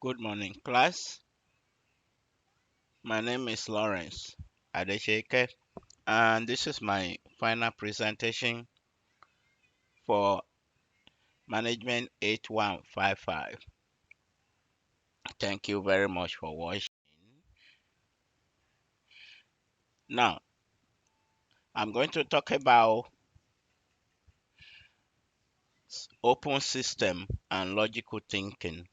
Good morning, class. My name is Lawrence Adesheke, and this is my final presentation for Management 8155. Thank you very much for watching. Now, I'm going to talk about open system and logical thinking.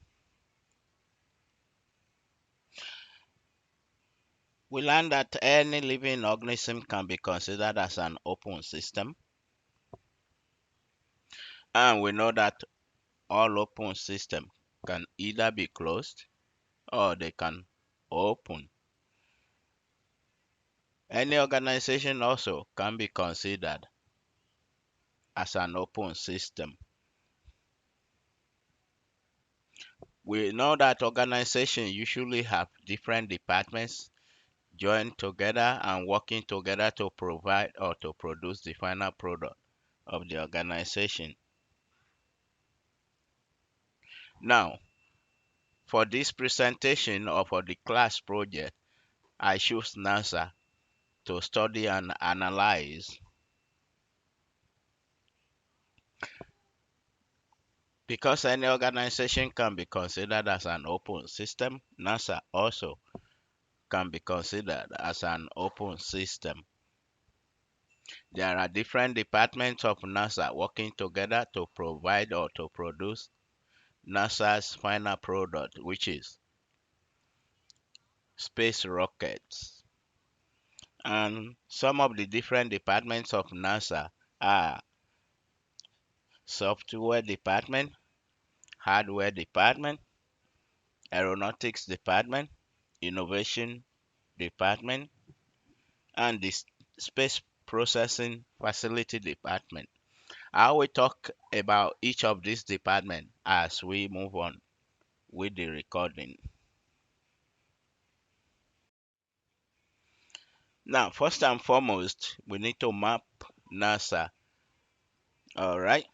We learned that any living organism can be considered as an open system, and we know that all open systems can either be closed or they can open. Any organization also can be considered as an open system. We know that organizations usually have different departments joined together and working together to provide or to produce the final product of the organization. Now, for this presentation or for the class project, I choose NASA to study and analyze. Because any organization can be considered as an open system, NASA also can be considered as an open system. There are different departments of NASA working together to provide or to produce NASA's final product, which is space rockets. And some of the different departments of NASA are software department, hardware department, aeronautics department, innovation department, and the space processing facility department. I will talk about each of these departments as we move on with the recording. Now, first and foremost, we need to map NASA. All right.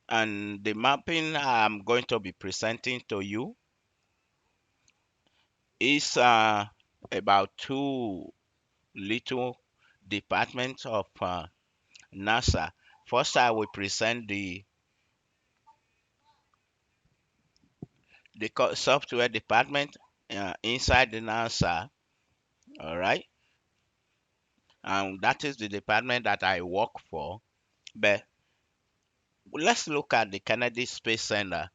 And the mapping I'm going to be presenting to you is about two little departments of NASA. First, I will present the software department inside the NASA. All right. And that is the department that I work for. But let's look at the Kennedy Space Center.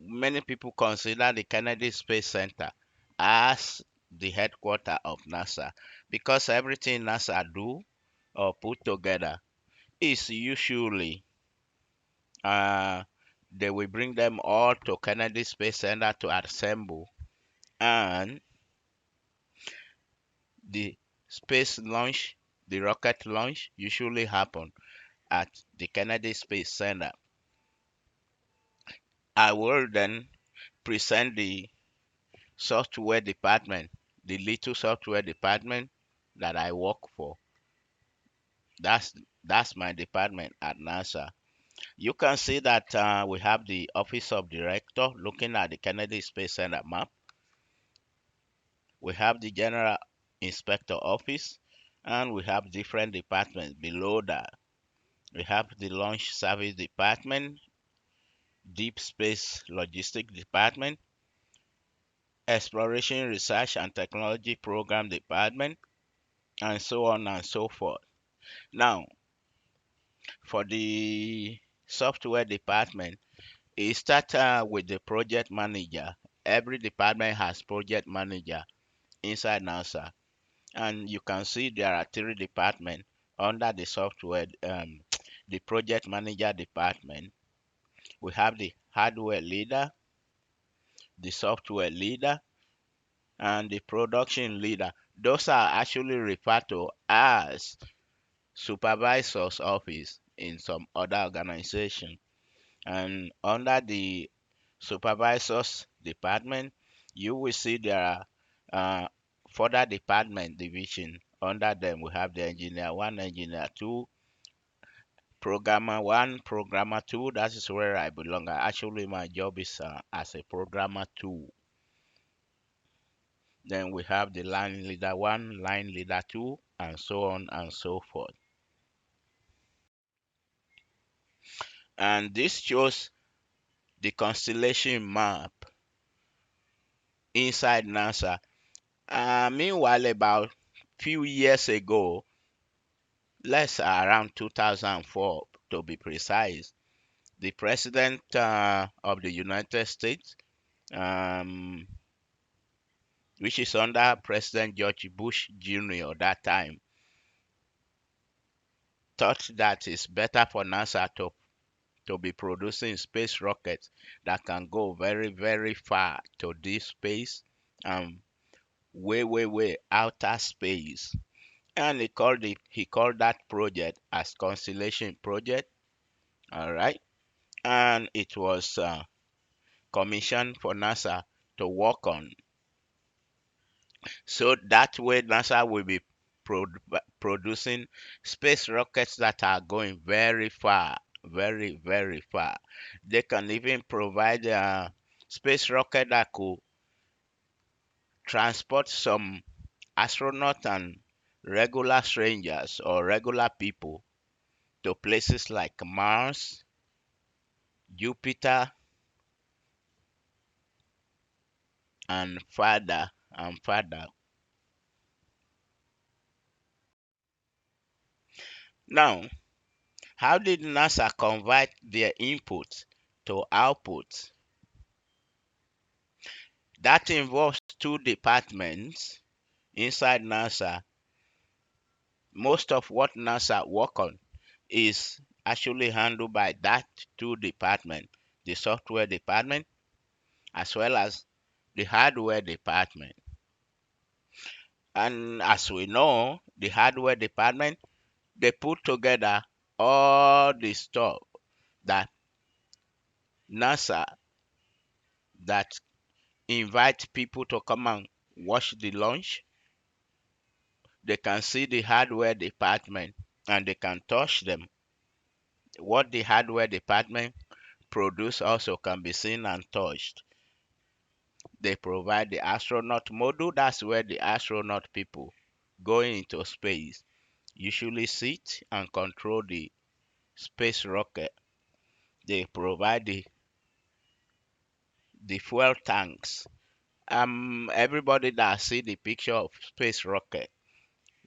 Many people consider the Kennedy Space Center as the headquarters of NASA because everything NASA do or put together is usually uh, they will bring them all to Kennedy Space Center to assemble, and the space launch, the rocket launch usually happen at the Kennedy Space Center. I will then present the software department, the little software department that I work for. That's that's my department at NASA. You can see that we have the Office of Director looking at the Kennedy Space Center map. We have the General Inspector Office, and we have different departments below that. We have the Launch Service Department, Deep Space Logistics Department, Exploration Research and Technology Program Department, and so on and so forth. Now, for the software department, it starts with the project manager. Every department has project manager inside NASA, and you can see there are three departments under the software, the project manager department. We have the hardware leader, the software leader, and the production leader. Those are actually referred to as supervisor's office in some other organization. And under the supervisors department, you will see there are further department division. Under them, we have the engineer one, engineer two, programmer one, programmer two. That is where I belong. Actually, my job is as a programmer two. Then we have the line leader one, line leader two, and so on and so forth. And this shows the constellation map inside NASA. Meanwhile, about few years ago, let's around 2004 to be precise, the president of the United States, um, which is under President George Bush Jr. that time, thought that it's better for NASA to be producing space rockets that can go very, very far to deep space and way, way, way outer space. And he called that project as Constellation Project. All right, and it was commissioned for NASA to work on. So that way, NASA will be producing space rockets that are going very far, very, very far. They can even provide a space rocket that could transport some astronauts and regular strangers or regular people to places like Mars, Jupiter, and further and further. Now, how did NASA convert their input to output? That involves two departments inside NASA. Most of what NASA work on is actually handled by that two department, the software department as well as the hardware department. And as we know, the hardware department, they put together all the stuff that NASA that invite people to come and watch the launch. They can see the hardware department and they can touch them. What the hardware department produce also can be seen and touched. They provide the astronaut module. That's where the astronaut people going into space usually sit and control the space rocket. They provide the fuel tanks. Everybody that see the picture of space rocket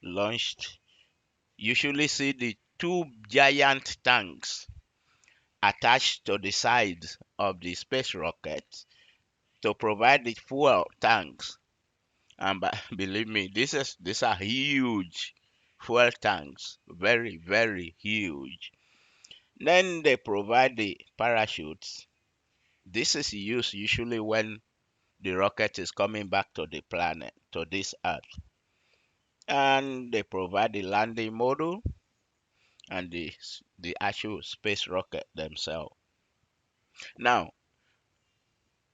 launched usually see the two giant tanks attached to the sides of the space rocket to provide the fuel tanks. And believe me, these are huge fuel tanks, very, very huge. Then they provide the parachutes. This is used usually when the rocket is coming back to the planet, to this Earth. And they provide the landing module and the actual space rocket themselves. Now,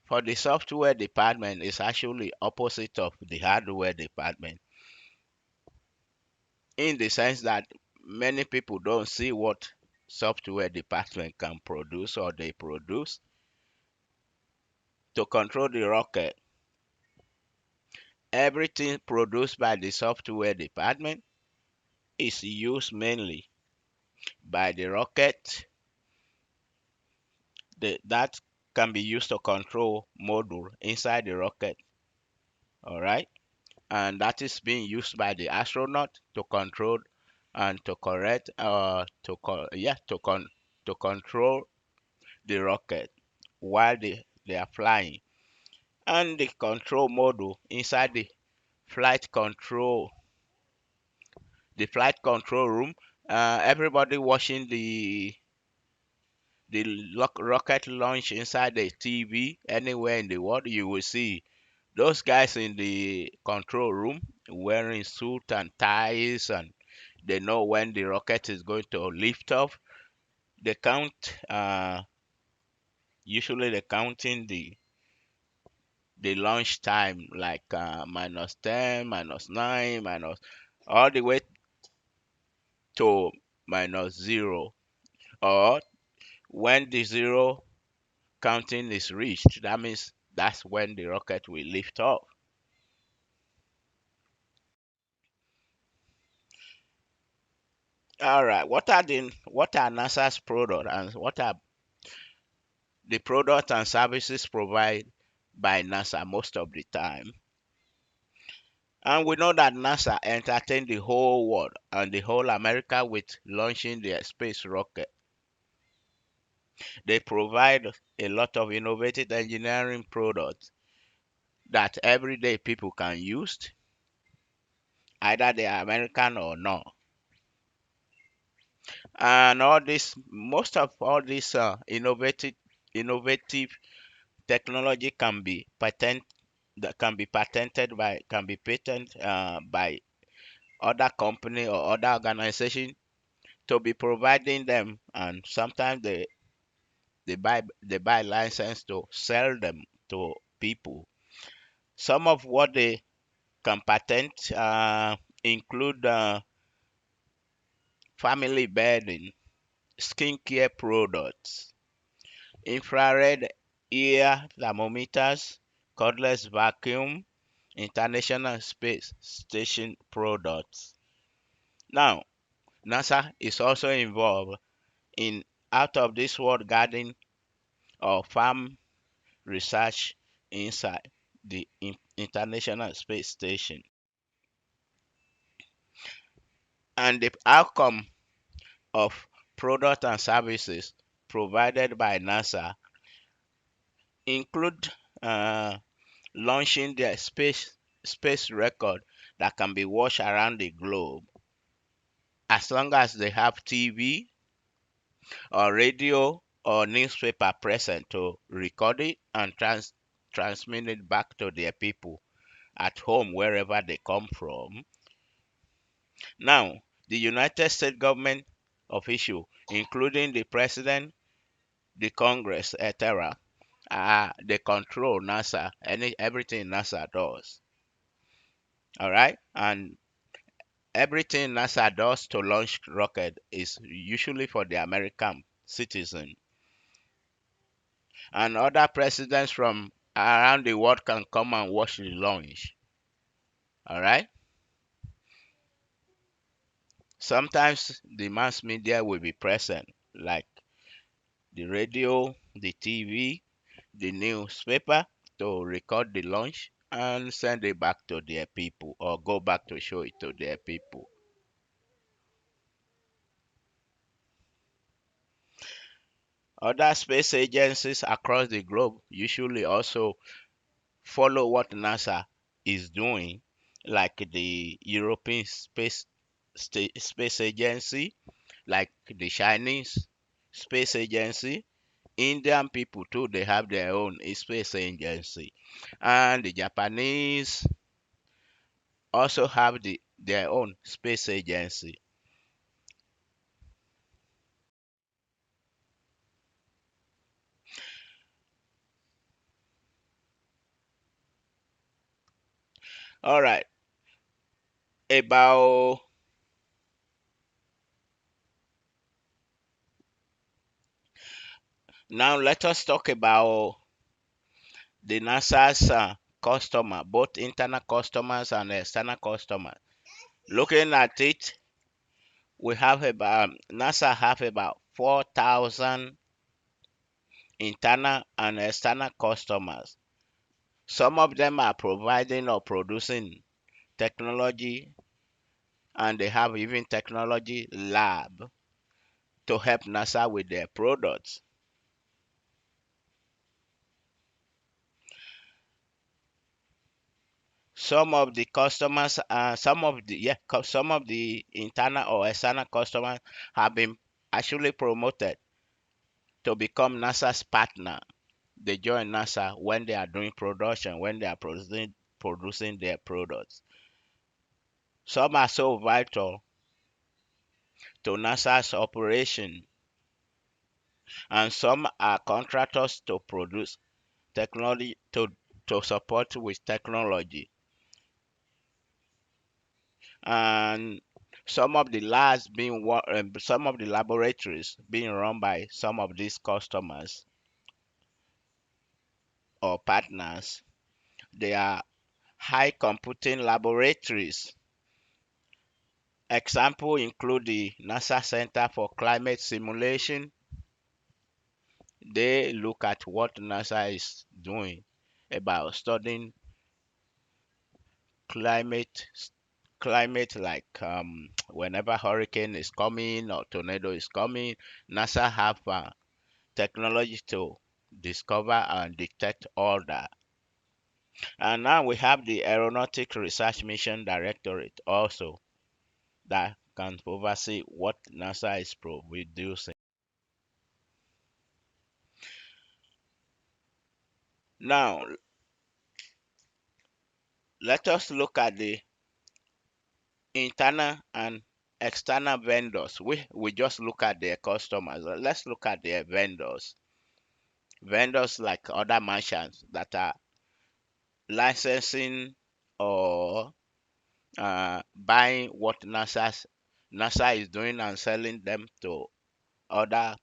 for the software department, it's actually opposite of the hardware department in the sense that many people don't see what software department can produce or they produce to control the rocket. Everything produced by the software department is used mainly by the rocket that can be used to control module inside the rocket. All right, and that is being used by the astronaut to control and to correct to control the rocket while they are flying. And the control module inside flight control the flight control room, everybody watching the rocket launch inside the TV anywhere in the world, you will see those guys in the control room wearing suit and ties, and they know when the rocket is going to lift off. They count, usually they counting the launch time, like minus 10, minus 9, minus all the way to minus 0. or when the zero counting is reached, that means that's when the rocket will lift off. All right, what are NASA's product and what are the products and services provided by NASA most of the time? And we know that NASA entertained the whole world and the whole America with launching their space rocket. They provide a lot of innovative engineering products that everyday people can use, either they are American or not. And most of all this innovative technology can be patented by other company or other organization to be providing them, and sometimes they buy license to sell them to people. Some of what they can patent include family bedding, skincare products, infrared ear thermometers, cordless vacuum, international space station products. Now, NASA is also involved in out of this world garden or farm research inside the International Space Station. And the outcome of products and services provided by NASA include uh, launching their space record that can be watched around the globe as long as they have TV or radio or newspaper present to record it and transmit it back to their people at home wherever they come from. Now, the United States government official, including the president, the Congress, etc., they control NASA, everything NASA does. All right, and everything NASA does to launch rocket is usually for the American citizen, and other presidents from around the world can come and watch the launch. All right. Sometimes the mass media will be present, like the radio, the TV, the newspaper, to record the launch and send it back to their people or go back to show it to their people. Other space agencies across the globe usually also follow what NASA is doing, like the European Space Agency, like the Chinese Space Agency. Indian people too, they have their own space agency, and the Japanese also have their own space agency. All right, about now let us talk about the NASA's customer, both internal customers and external customers. Looking at it, we have about NASA have about 4,000 internal and external customers. Some of them are providing or producing technology, and they have even technology lab to help NASA with their products. Some of the internal or external customers have been actually promoted to become NASA's partner. They join NASA when they are doing production, when they are producing their products. Some are so vital to NASA's operation, and some are contractors to produce technology to support with technology. And some of the laboratories being run by some of these customers or partners, they are high computing laboratories. Example include the NASA Center for Climate Simulation. They look at what NASA is doing about studying climate climate, like whenever hurricane is coming or tornado is coming, NASA have technology to discover and detect all that. And now we have the Aeronautic Research Mission Directorate also that can oversee what NASA is producing. Now, let us look at the internal and external vendors. We just look at their customers. Let's look at their vendors. Vendors like other merchants that are licensing or buying what NASA is doing and selling them to other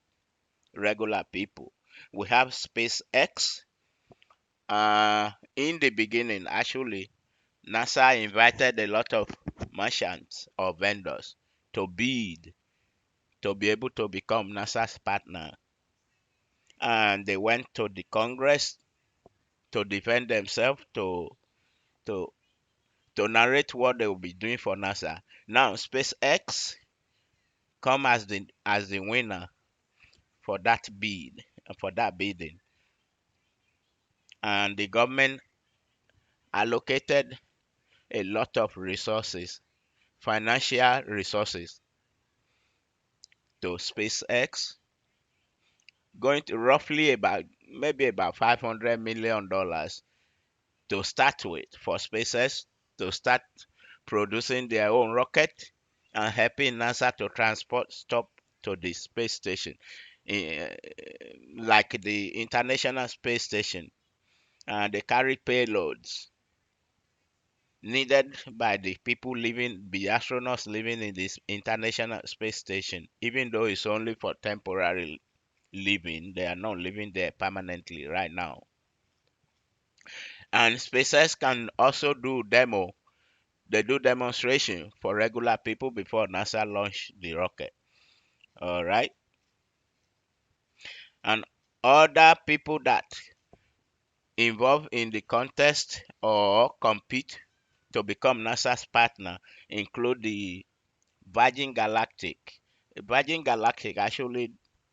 regular people. We have SpaceX. In the beginning, actually, NASA invited a lot of merchants or vendors to bid to be able to become NASA's partner. And they went to the Congress to defend themselves, to narrate what they will be doing for NASA. Now SpaceX come as the winner for that bid, for that bidding, and the government allocated a lot of resources, financial resources, to SpaceX, going to roughly about maybe about $500 million to start with for SpaceX to start producing their own rocket and helping NASA to transport stuff to the space station, eh, like the International Space Station. They carry payloads needed by the astronauts living in this International Space Station, even though it's only for temporary living. They are not living there permanently right now. And SpaceX can also do demo. They do demonstration for regular people before NASA launch the rocket. All right. And other people that involved in the contest or compete to become NASA's partner include the Virgin Galactic. Virgin Galactic actually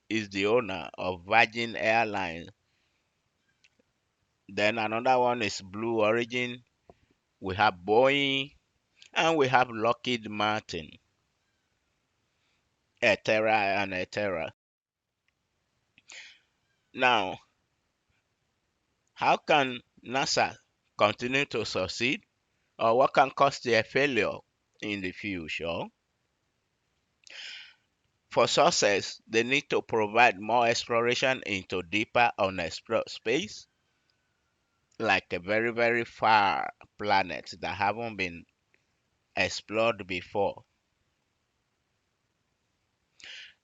is the owner of Virgin Airlines. Then another one is Blue Origin. We have Boeing and we have Lockheed Martin, etc. Now, how can NASA continue to succeed, or what can cause their failure in the future? For success, they need to provide more exploration into deeper unexplored space, like a very, very far planets that haven't been explored before.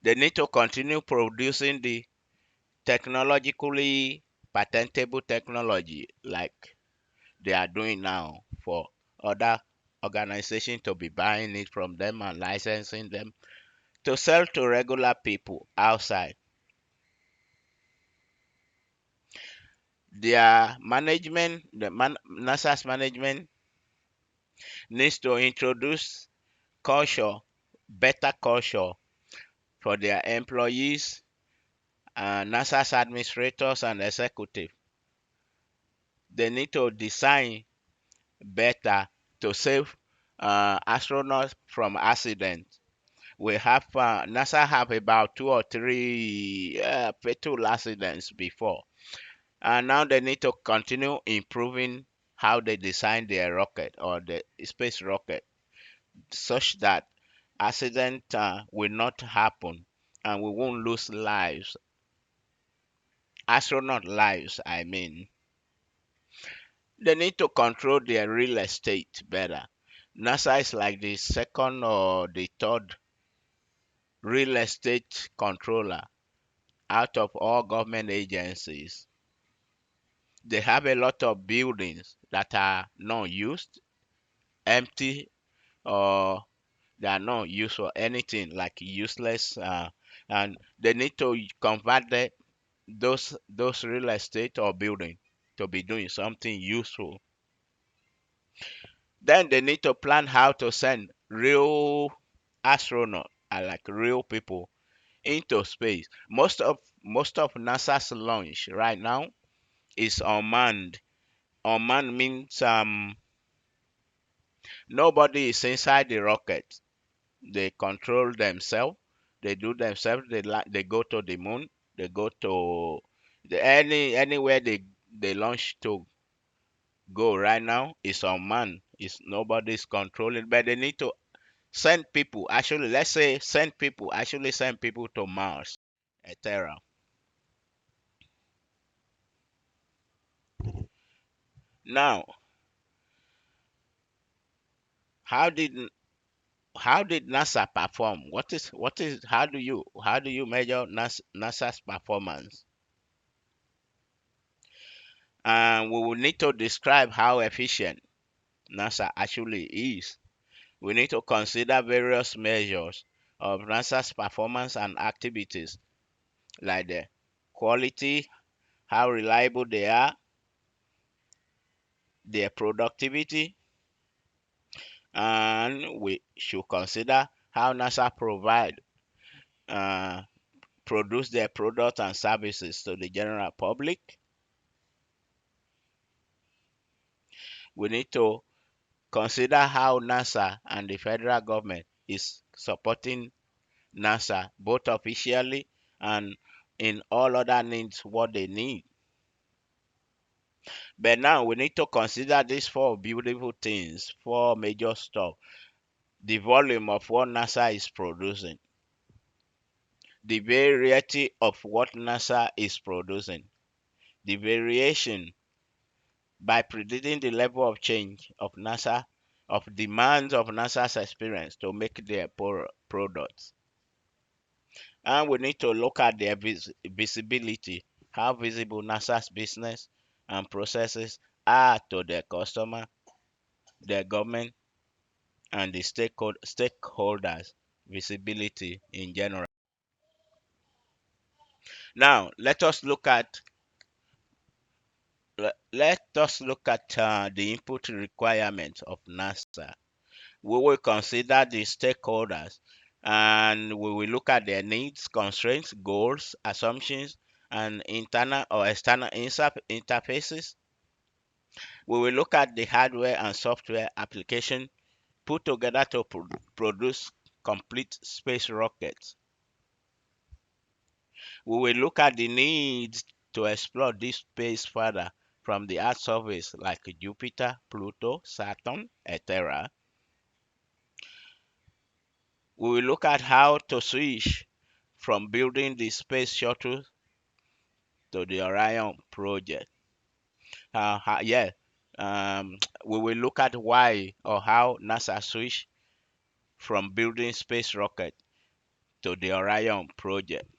They need to continue producing the technologically patentable technology like they are doing now for other organizations to be buying it from them and licensing them to sell to regular people outside. Their management, NASA's management needs to introduce culture, better culture for their employees and NASA's administrators and executives. They need to design better to save astronauts from accidents. We have NASA have about two or three fatal accidents before, and now they need to continue improving how they design their rocket or the space rocket, such that accident will not happen and we won't lose lives, astronaut lives. I mean, they need to control their real estate better. NASA is like the second or the third real estate controller out of all government agencies. They have a lot of buildings that are not used, empty, or they are not used for anything, like useless, and they need to convert those real estate or building to be doing something useful. Then they need to plan how to send real astronauts, like real people, into space. Most of NASA's launch right now is unmanned. Unmanned means nobody is inside the rocket. They control themselves. They do themselves. They go to the moon. They go to anywhere they launch to go right now is unmanned. It's nobody's controlling. But they need to send people. Actually, let's say send people. Actually, send people to Mars, etc. Now, how did how did NASA perform? What is how do you measure NASA's performance? And we will need to describe how efficient NASA actually is. We need to consider various measures of NASA's performance and activities, like the quality, how reliable they are, their productivity, and we should consider how NASA uh, produce their products and services to the general public. We need to consider how NASA and the federal government is supporting NASA both officially and in all other needs what they need. But now we need to consider these four beautiful things, four major stuff. The volume of what NASA is producing, the variety of what NASA is producing, the variation by predicting the level of change of NASA, of demands of NASA's experience to make their products. And we need to look at their visibility, how visible NASA's business and processes are to their customer, their government, and the stakeholders, visibility in general. Now, let us look at the input requirements of NASA. We will consider the stakeholders, and we will look at their needs, constraints, goals, assumptions, and internal or external interfaces. We will look at the hardware and software application put together to produce complete space rockets. We will look at the needs to explore this space further from the Earth's surface, like Jupiter, Pluto, Saturn, etc. We will look at how to switch from building the space shuttle to the Orion project. Yeah, we will look at why or how NASA switched from building space rocket to the Orion project.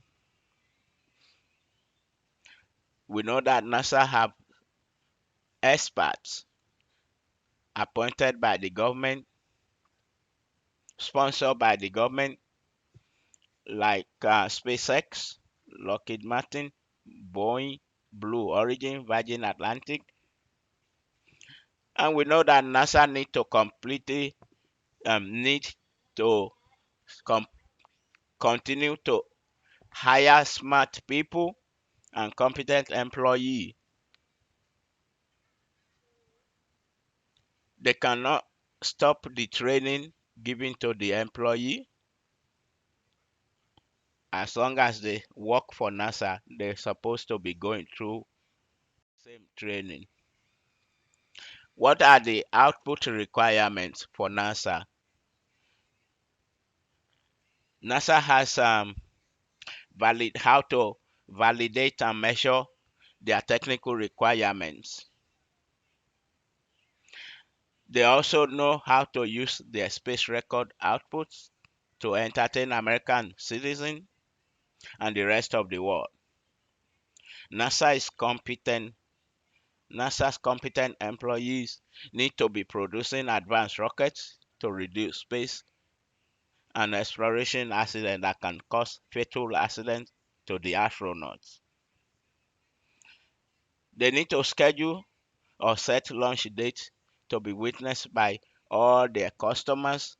We know that NASA have experts appointed by the government, sponsored by the government, like SpaceX, Lockheed Martin, Boeing, Blue Origin, Virgin Atlantic. And we know that NASA need to com- continue to hire smart people and competent employees. They cannot stop the training given to the employee. As long as they work for NASA, they're supposed to be going through same training. What are the output requirements for NASA? NASA has how to validate and measure their technical requirements. They also know how to use their space record outputs to entertain American citizens and the rest of the world. NASA is competent NASA's competent employees need to be producing advanced rockets to reduce space and exploration accidents that can cause fatal accidents to the astronauts. They need to schedule or set launch dates to be witnessed by all their customers,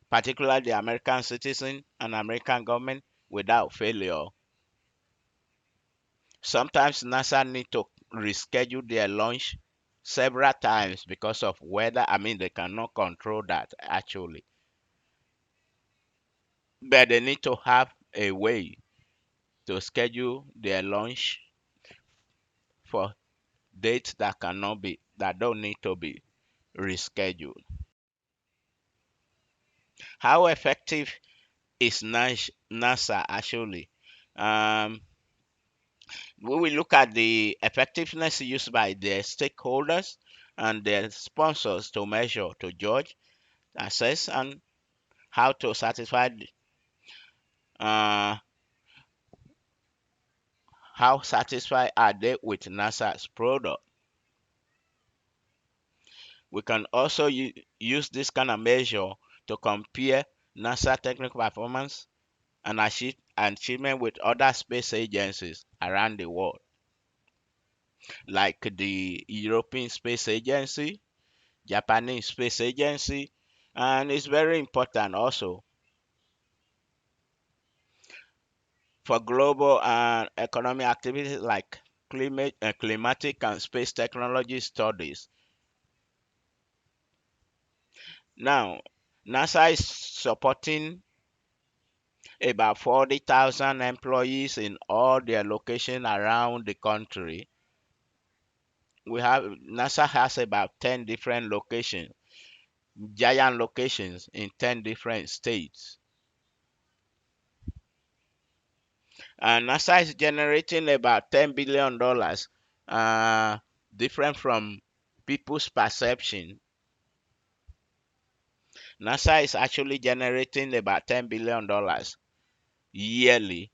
particularly the American citizen and American government, without failure. Sometimes NASA need to reschedule their launch several times because of weather. I mean, they cannot control that actually, but they need to have a way to schedule their launch for dates that don't need to be rescheduled. How effective is NASA actually? Um, we will look at the effectiveness used by their stakeholders and their sponsors to measure, to judge, assess, and how to satisfy uh, how satisfied are they with NASA's product. We can also use this kind of measure to compare NASA technical performance and achievement with other space agencies around the world, like the European Space Agency, Japanese Space Agency, and it's very important also for global and economic activities like climatic and space technology studies. Now, NASA is supporting about 40,000 employees in all their locations around the country. NASA has about 10 different locations, giant locations in 10 different states. And NASA is generating about $10 billion, different from people's perception. NASA is actually generating about $10 billion yearly.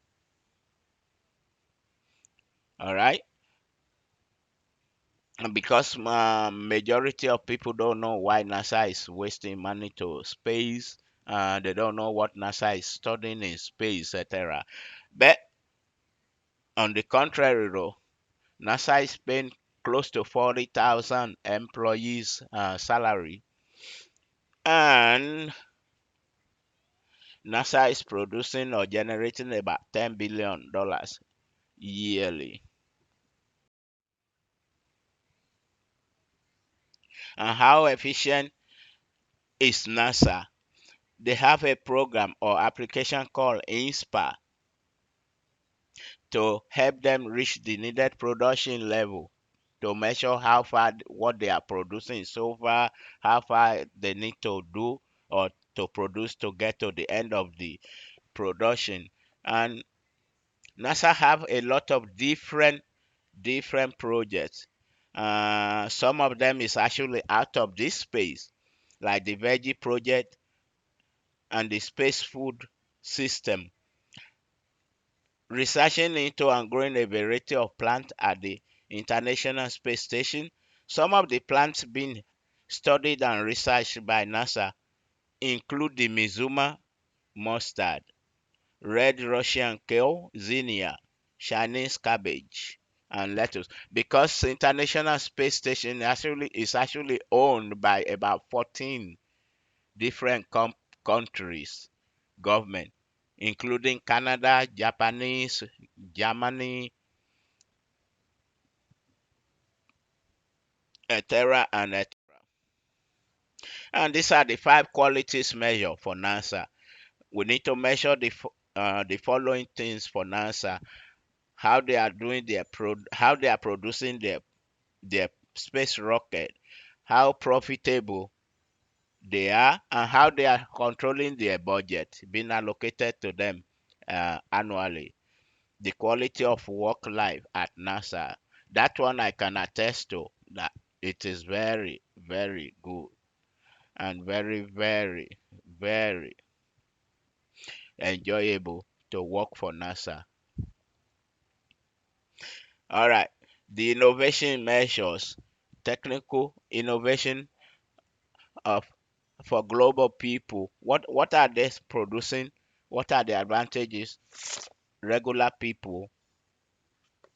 All right. And because majority of people don't know why NASA is wasting money to space, they don't know what NASA is studying in space, etc. But on the contrary, though, NASA is paying close to 40,000 employees' salary, and NASA is producing or generating about $10 billion yearly. And how efficient is NASA? They have a program or application called INSPA to help them reach the needed production level, to measure how far what they are producing so far, how far they need to do or to produce to get to the end of the production. And NASA have a lot of different projects. Some of them is actually out of this space, like the Veggie project and the space food system, researching into and growing a variety of plants at the International Space Station. Some of the plants being studied and researched by NASA include the Mizuma mustard, red Russian kale, zinnia, Chinese cabbage, and lettuce. Because the International Space Station is actually owned by about 14 different countries, government, including Canada, Japanese, Germany, etc. and etc. And these are the 5 qualities measure for NASA. We need to measure the following things for NASA: how they are doing how they are producing their space rocket, how profitable they are, and how they are controlling their budget being allocated to them annually. The quality of work life at NASA. That one I can attest to that it is very, very good and very, very, very enjoyable to work for NASA. All right. The innovation measures technical innovation of for global people. What are they producing? What are the advantages regular people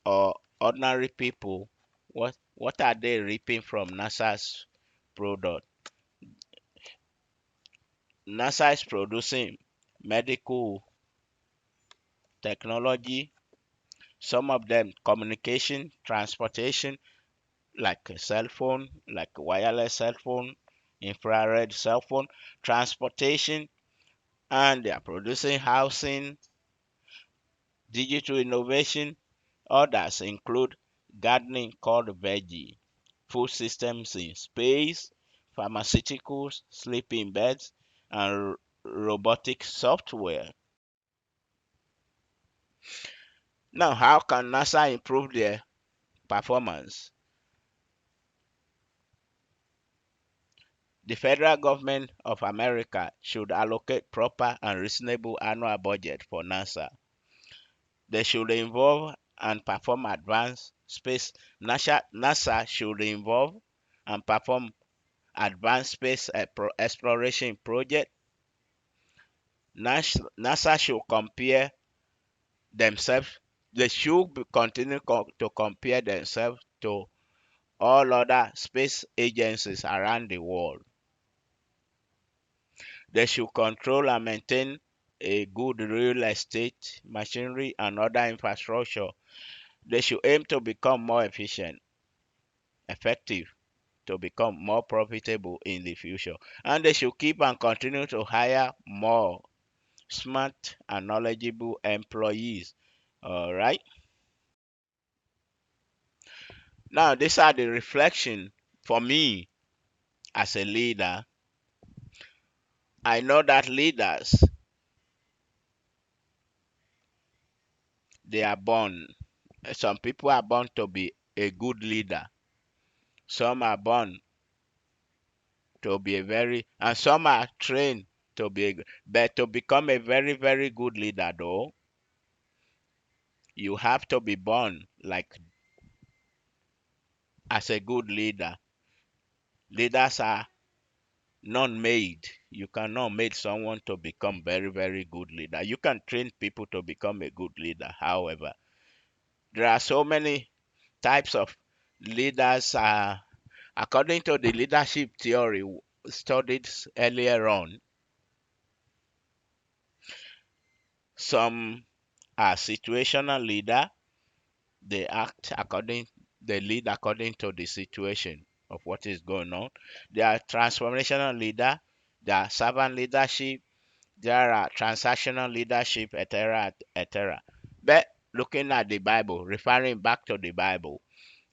or ordinary people, what are they reaping from NASA's product? NASA is producing medical technology, some of them communication, transportation, like a cell phone, like a wireless cell phone, infrared cell phone, transportation, and they are producing housing, digital innovation. Others include gardening called veggie, food systems in space, pharmaceuticals, sleeping beds, and robotic software. Now, how can NASA improve their performance? The federal government of America should allocate proper and reasonable annual budget for NASA. They should involve and perform advanced space. NASA should involve and perform advanced space exploration project. NASA should compare themselves. They should continue to compare themselves to all other space agencies around the world. They should control and maintain a good real estate, machinery, and other infrastructure. They should aim to become more efficient, effective, to become more profitable in the future. And they should keep and continue to hire more smart and knowledgeable employees. All right. Now, these are the reflection for me as a leader. I know that leaders, they are born. Some people are born to be a good leader. Some are born to be a very, and some are trained to be, but to become a very, very good leader, though, you have to be born like as a good leader. Leaders are non-made. You cannot make someone to become very, very good leader. You can train people to become a good leader. However, there are so many types of leaders. According to the leadership theory studied earlier on, some are situational leader. They act according, they lead according to the situation of what is going on. They are transformational leader. They are servant leadership. There are transactional leadership, etc., etc. But looking at the Bible, referring back to the Bible,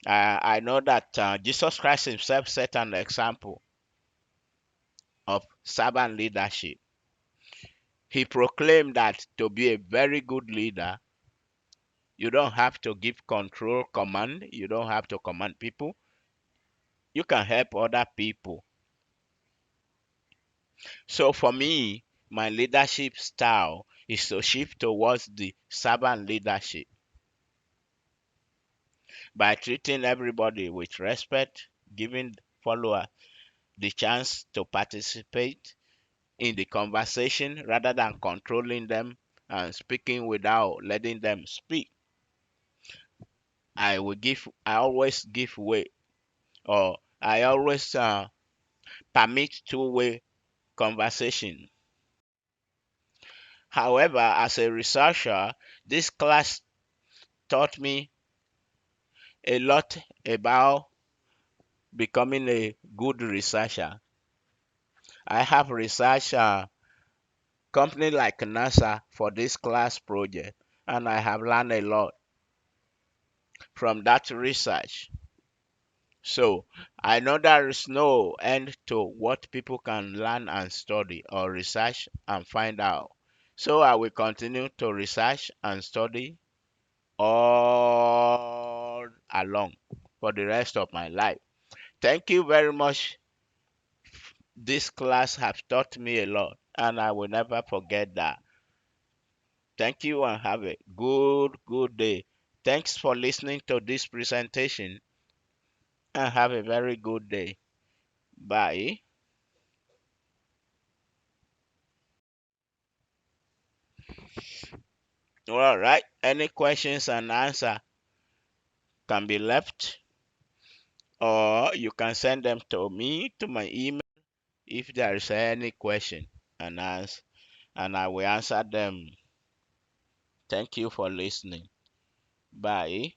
I know that Jesus Christ himself set an example of servant leadership. He proclaimed that to be a very good leader, you don't have to give control command, you don't have to command people, you can help other people. So for me, my leadership style is to shift towards the servant leadership by treating everybody with respect, giving followers the chance to participate in the conversation rather than controlling them and speaking without letting them speak. I always give way, or I always permit two-way conversation. However, as a researcher, this class taught me a lot about becoming a good researcher. I have researched company like NASA for this class project, and I have learned a lot from that research. So I know there is no end to what people can learn and study or research and find out. So I will continue to research and study all along for the rest of my life. Thank you very much This class has taught me a lot, and I will never forget that. Thank you and have a good day. Thanks for listening to this presentation and have a very good day. Bye. All right. Any questions and answer can be left, or you can send them to me to my email if there is any question and answer, and I will answer them. Thank you for listening. Bye.